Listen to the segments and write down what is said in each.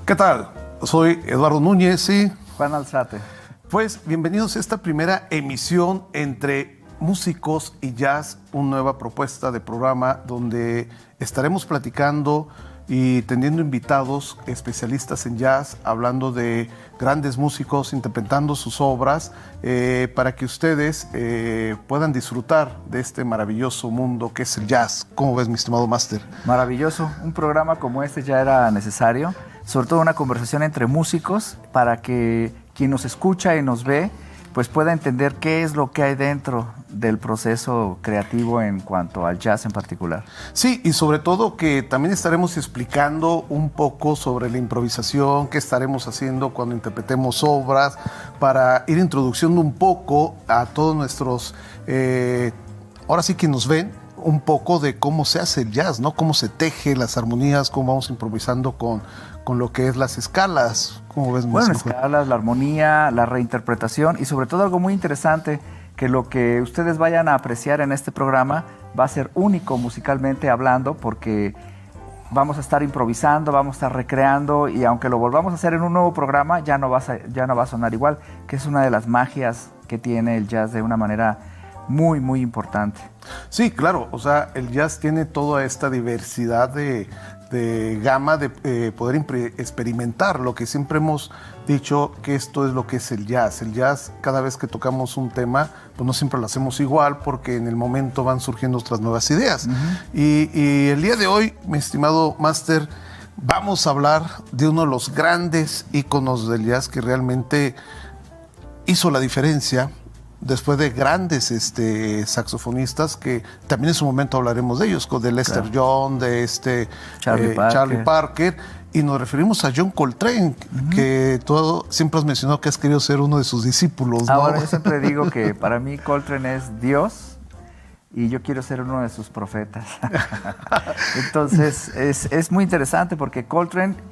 ¿Qué tal? Soy Eduardo Núñez y Juan Alzate. Pues bienvenidos a esta primera emisión entre músicos y jazz, una nueva propuesta de programa donde estaremos platicando y teniendo invitados especialistas en jazz, hablando de grandes músicos, interpretando sus obras, para que ustedes puedan disfrutar de este maravilloso mundo que es el jazz. ¿Cómo ves, mi estimado máster? Maravilloso. Un programa como este ya era necesario, sobre todo una conversación entre músicos para que quien nos escucha y nos ve pues pueda entender qué es lo que hay dentro del proceso creativo en cuanto al jazz en particular. Sí, y sobre todo que también estaremos explicando un poco sobre la improvisación, qué estaremos haciendo cuando interpretemos obras, para ir introduciendo un poco a todos nuestros, ahora sí que nos ven, un poco de cómo se hace el jazz, ¿no? Cómo se teje las armonías, cómo vamos improvisando con lo que es las escalas. ¿Cómo ves? Bueno, escalas, la armonía, la reinterpretación y sobre todo algo muy interesante, que lo que ustedes vayan a apreciar en este programa va a ser único musicalmente hablando, porque vamos a estar improvisando, vamos a estar recreando, y aunque lo volvamos a hacer en un nuevo programa, ya no va a sonar igual, que es una de las magias que tiene el jazz de una manera muy, muy importante. Sí, claro, o sea, el jazz tiene toda esta diversidad de gama de poder experimentar, lo que siempre hemos dicho, que esto es lo que es el jazz. El jazz, cada vez que tocamos un tema, pues no siempre lo hacemos igual, porque en el momento van surgiendo otras nuevas ideas. Y el día de hoy, mi estimado máster, vamos a hablar de uno de los grandes íconos del jazz que realmente hizo la diferencia, después de grandes saxofonistas, que también en su momento hablaremos de ellos, de Lester Young, de Charlie Parker, y nos referimos a John Coltrane, que tú siempre has mencionado que has querido ser uno de sus discípulos, ¿no? Ahora, yo siempre digo que para mí Coltrane es Dios y yo quiero ser uno de sus profetas. Entonces es muy interesante porque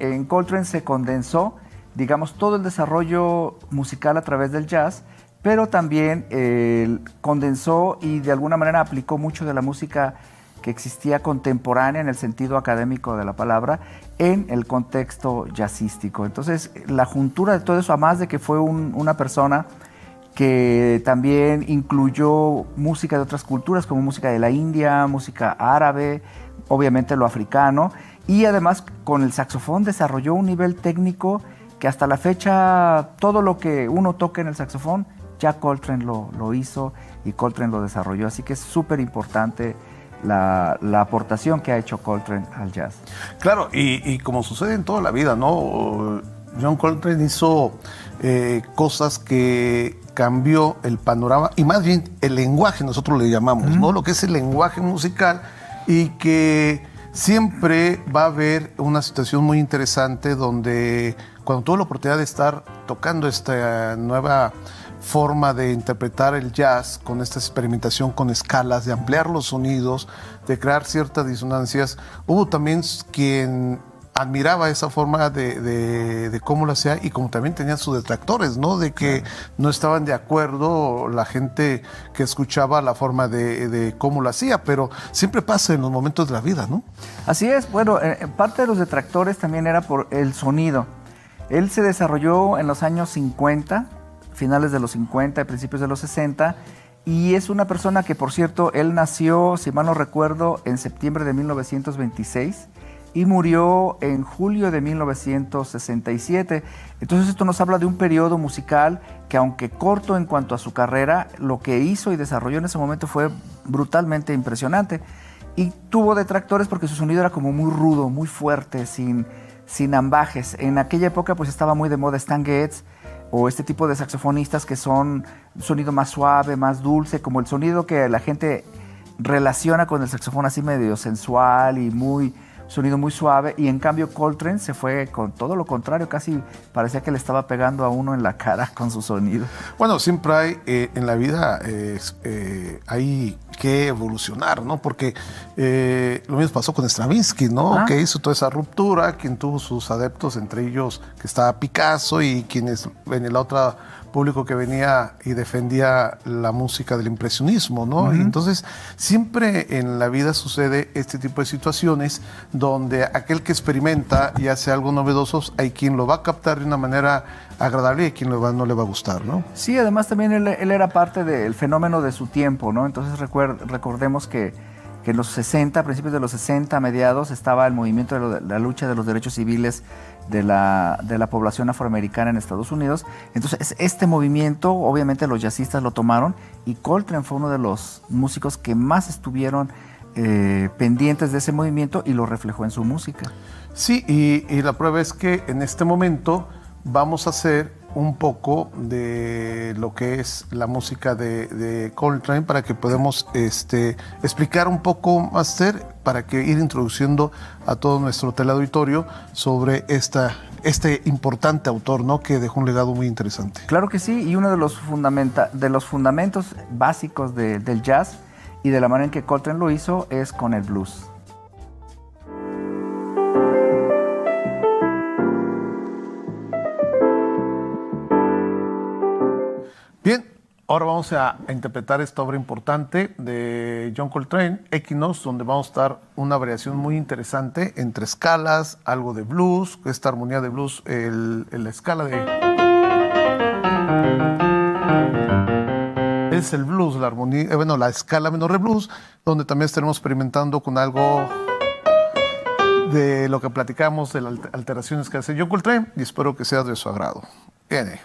en Coltrane se condensó, digamos, todo el desarrollo musical a través del jazz, pero también condensó y de alguna manera aplicó mucho de la música que existía contemporánea en el sentido académico de la palabra en el contexto jazzístico. Entonces, la juntura de todo eso, además de que fue una persona que también incluyó música de otras culturas, como música de la India, música árabe, obviamente lo africano, y además con el saxofón desarrolló un nivel técnico que hasta la fecha todo lo que uno toca en el saxofón ya Coltrane lo hizo y Coltrane lo desarrolló, así que es súper importante la aportación que ha hecho Coltrane al jazz. Claro, y como sucede en toda la vida, ¿no? John Coltrane hizo cosas que cambió el panorama, y más bien el lenguaje, nosotros le llamamos, ¿no? Lo que es el lenguaje musical, y que siempre va a haber una situación muy interesante donde cuando tuve la oportunidad de estar tocando esta nueva forma de interpretar el jazz, con esta experimentación con escalas, de ampliar los sonidos, de crear ciertas disonancias, hubo también quien admiraba esa forma de cómo lo hacía, y como también tenían sus detractores, ¿no? De que no estaban de acuerdo la gente que escuchaba la forma de cómo lo hacía, pero siempre pasa en los momentos de la vida, ¿no? Así es. Bueno, parte de los detractores también era por el sonido. Él se desarrolló en los años 50, finales de los 50 y principios de los 60, y es una persona que, por cierto, él nació, si mal no recuerdo, en septiembre de 1926 y murió en julio de 1967. Entonces esto nos habla de un periodo musical que, aunque corto en cuanto a su carrera, lo que hizo y desarrolló en ese momento fue brutalmente impresionante. Y tuvo detractores porque su sonido era como muy rudo, muy fuerte, sin ambajes. En aquella época pues estaba muy de moda Stan Getz, o este tipo de saxofonistas que son un sonido más suave, más dulce, como el sonido que la gente relaciona con el saxofón, así medio sensual y sonido muy suave. Y en cambio Coltrane se fue con todo lo contrario, casi parecía que le estaba pegando a uno en la cara con su sonido. Bueno, siempre hay en la vida hay que evolucionar, ¿no? Porque lo mismo pasó con Stravinsky, ¿no? Que hizo toda esa ruptura, quien tuvo sus adeptos, entre ellos que estaba Picasso y quienes en el otro público que venía y defendía la música del impresionismo, ¿no? Y entonces siempre en la vida sucede este tipo de situaciones donde aquel que experimenta y hace algo novedoso, hay quien lo va a captar de una manera agradable y a quien no le va a gustar, ¿no? Sí, además también él era parte del fenómeno de su tiempo, ¿no? Entonces recordemos que en los 60, a principios de los 60, mediados, estaba el movimiento de la lucha de los derechos civiles de la población afroamericana en Estados Unidos. Entonces, este movimiento, obviamente los jazzistas lo tomaron y Coltrane fue uno de los músicos que más estuvieron pendientes de ese movimiento y lo reflejó en su música. Sí, y la prueba es que en este momento vamos a hacer un poco de lo que es la música de Coltrane para que podamos explicar un poco más para que ir introduciendo a todo nuestro teleauditorio sobre este importante autor, ¿no? Que dejó un legado muy interesante. Claro que sí, y uno de los fundamentos básicos del jazz y de la manera en que Coltrane lo hizo es con el blues. Bien, ahora vamos a interpretar esta obra importante de John Coltrane, Equinox, donde vamos a dar una variación muy interesante entre escalas, algo de blues, esta armonía de blues, la escala de... Es el blues, la armonía, la escala menor de blues, donde también estaremos experimentando con algo de lo que platicamos, de las alteraciones que hace John Coltrane, y espero que sea de su agrado. Viene.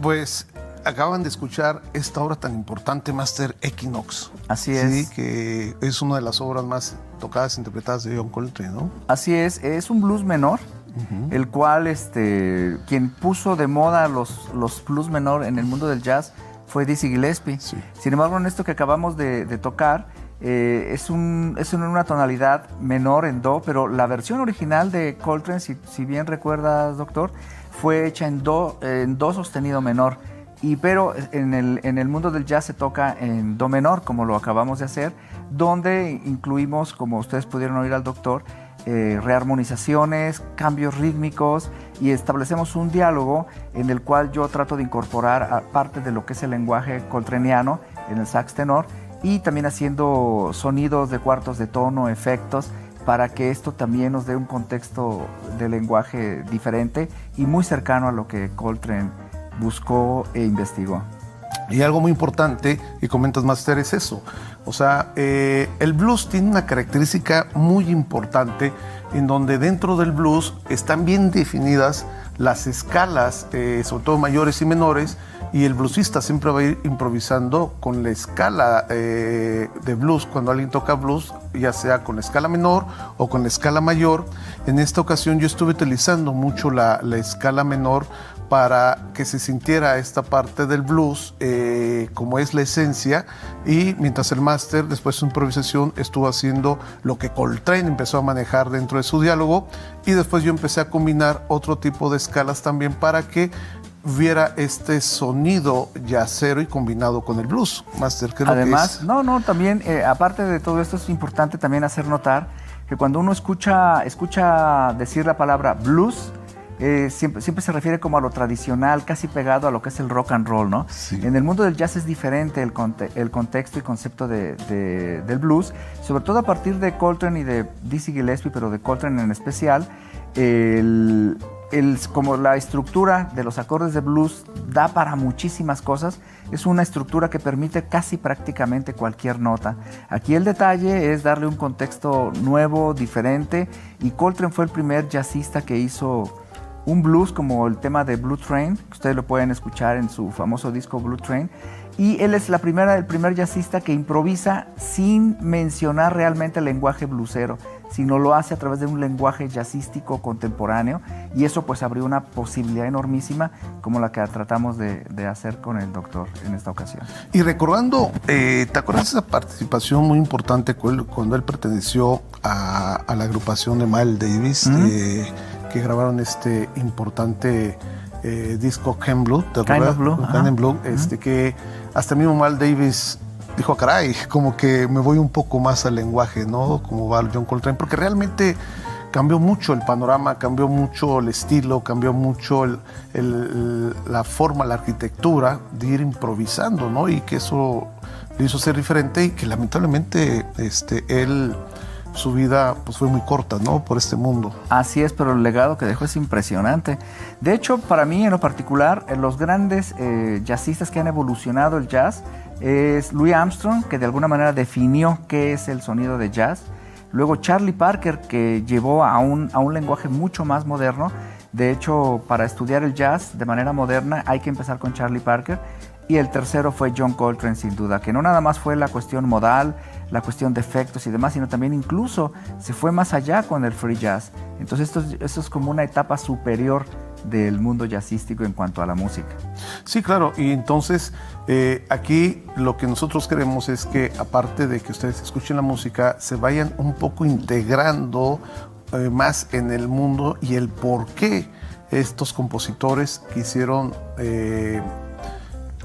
Pues acaban de escuchar esta obra tan importante, Master Equinox. Así es. Sí, que es una de las obras más tocadas e interpretadas de John Coltrane, ¿no? Así es un blues menor, el cual quien puso de moda los blues menor en el mundo del jazz fue Dizzy Gillespie. Sí. Sin embargo, en esto que acabamos de tocar, es en una tonalidad menor en do, pero la versión original de Coltrane, si bien recuerdas, doctor, fue hecha en do sostenido menor. Pero en el mundo del jazz se toca en do menor, como lo acabamos de hacer, donde incluimos, como ustedes pudieron oír al doctor, rearmonizaciones, cambios rítmicos, y establecemos un diálogo en el cual yo trato de incorporar parte de lo que es el lenguaje coltraniano en el sax tenor, y también haciendo sonidos de cuartos de tono, efectos, para que esto también nos dé un contexto de lenguaje diferente y muy cercano a lo que Coltrane buscó e investigó. Y algo muy importante que comentas, Master, es eso. O sea, el blues tiene una característica muy importante en donde dentro del blues están bien definidas las escalas, sobre todo mayores y menores, y el bluesista siempre va a ir improvisando con la escala de blues. Cuando alguien toca blues, ya sea con la escala menor o con la escala mayor. En esta ocasión yo estuve utilizando mucho la escala menor para que se sintiera esta parte del blues como es la esencia, y mientras el máster después de su improvisación estuvo haciendo lo que Coltrane empezó a manejar dentro de su diálogo, y después yo empecé a combinar otro tipo de escalas también para que viera este sonido jazzero y combinado con el blues. Máster, ¿qué es Además, lo que es? también, aparte de todo esto, es importante también hacer notar que cuando uno escucha decir la palabra blues, siempre se refiere como a lo tradicional, casi pegado a lo que es el rock and roll, ¿no? Sí. En el mundo del jazz es diferente el contexto y concepto del blues, sobre todo a partir de Coltrane y de Dizzy Gillespie, pero de Coltrane en especial. Como la estructura de los acordes de blues da para muchísimas cosas, es una estructura que permite casi prácticamente cualquier nota. Aquí el detalle es darle un contexto nuevo, diferente, y Coltrane fue el primer jazzista que hizo un blues como el tema de Blue Train, que ustedes lo pueden escuchar en su famoso disco Blue Train, y él es el primer jazzista que improvisa sin mencionar realmente el lenguaje bluesero, sino lo hace a través de un lenguaje jazzístico contemporáneo, y eso pues abrió una posibilidad enormísima como la que tratamos de hacer con el doctor en esta ocasión. Y recordando, ¿te acuerdas de esa participación muy importante cuando él perteneció a la agrupación de Miles Davis, que grabaron este importante disco Kind Blue, ¿te acuerdas? Kind Blue, que hasta mismo Miles Davis dijo, caray, como que me voy un poco más al lenguaje, ¿no? Como va John Coltrane, porque realmente cambió mucho el panorama, cambió mucho el estilo, cambió mucho la forma, la arquitectura de ir improvisando, ¿no? Y que eso le hizo ser diferente, y que lamentablemente su vida pues fue muy corta, ¿no? Por este mundo. Así es, pero el legado que dejó es impresionante. De hecho, para mí en lo particular, los grandes jazzistas que han evolucionado el jazz es Louis Armstrong, que de alguna manera definió qué es el sonido de jazz. Luego Charlie Parker, que llevó a un lenguaje mucho más moderno. De hecho, para estudiar el jazz de manera moderna hay que empezar con Charlie Parker. Y el tercero fue John Coltrane, sin duda, que no nada más fue la cuestión modal, la cuestión de efectos y demás, sino también incluso se fue más allá con el free jazz. Entonces esto es como una etapa superior del mundo jazzístico en cuanto a la música. Sí, claro, y entonces aquí lo que nosotros queremos es que, aparte de que ustedes escuchen la música, se vayan un poco integrando más en el mundo y el por qué estos compositores quisieron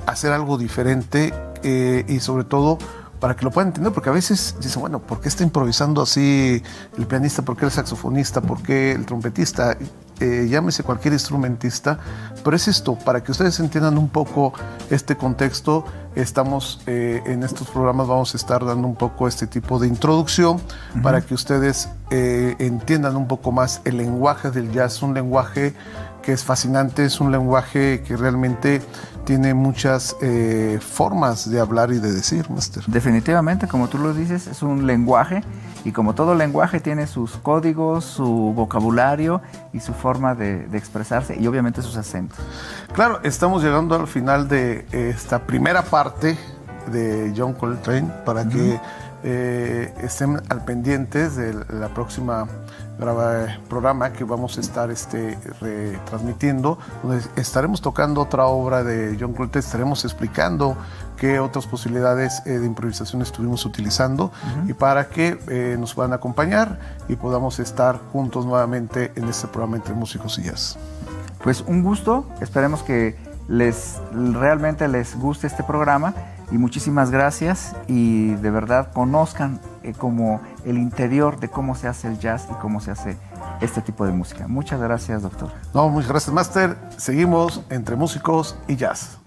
hacer algo diferente, y sobre todo para que lo puedan entender, porque a veces dicen, bueno, ¿por qué está improvisando así el pianista? ¿Por qué el saxofonista? ¿Por qué el trompetista? Llámese cualquier instrumentista, pero es esto, para que ustedes entiendan un poco este contexto. Estamos en estos programas, vamos a estar dando un poco este tipo de introducción para que ustedes entiendan un poco más el lenguaje del jazz, un lenguaje que es fascinante, es un lenguaje que realmente tiene muchas formas de hablar y de decir, Máster. Definitivamente, como tú lo dices, es un lenguaje y como todo lenguaje tiene sus códigos, su vocabulario y su forma de expresarse y obviamente sus acentos. Claro, estamos llegando al final de esta primera parte de John Coltrane para que estén al pendientes de la próxima programa que vamos a estar retransmitiendo, donde estaremos tocando otra obra de John Coltrane, estaremos explicando qué otras posibilidades de improvisación estuvimos utilizando y para que nos puedan acompañar y podamos estar juntos nuevamente en este programa Entre Músicos y Jazz. Pues un gusto, esperemos que realmente les guste este programa y muchísimas gracias y de verdad conozcan como el interior de cómo se hace el jazz y cómo se hace este tipo de música. Muchas gracias, doctor. No, muchas gracias, Máster. Seguimos Entre Músicos y Jazz.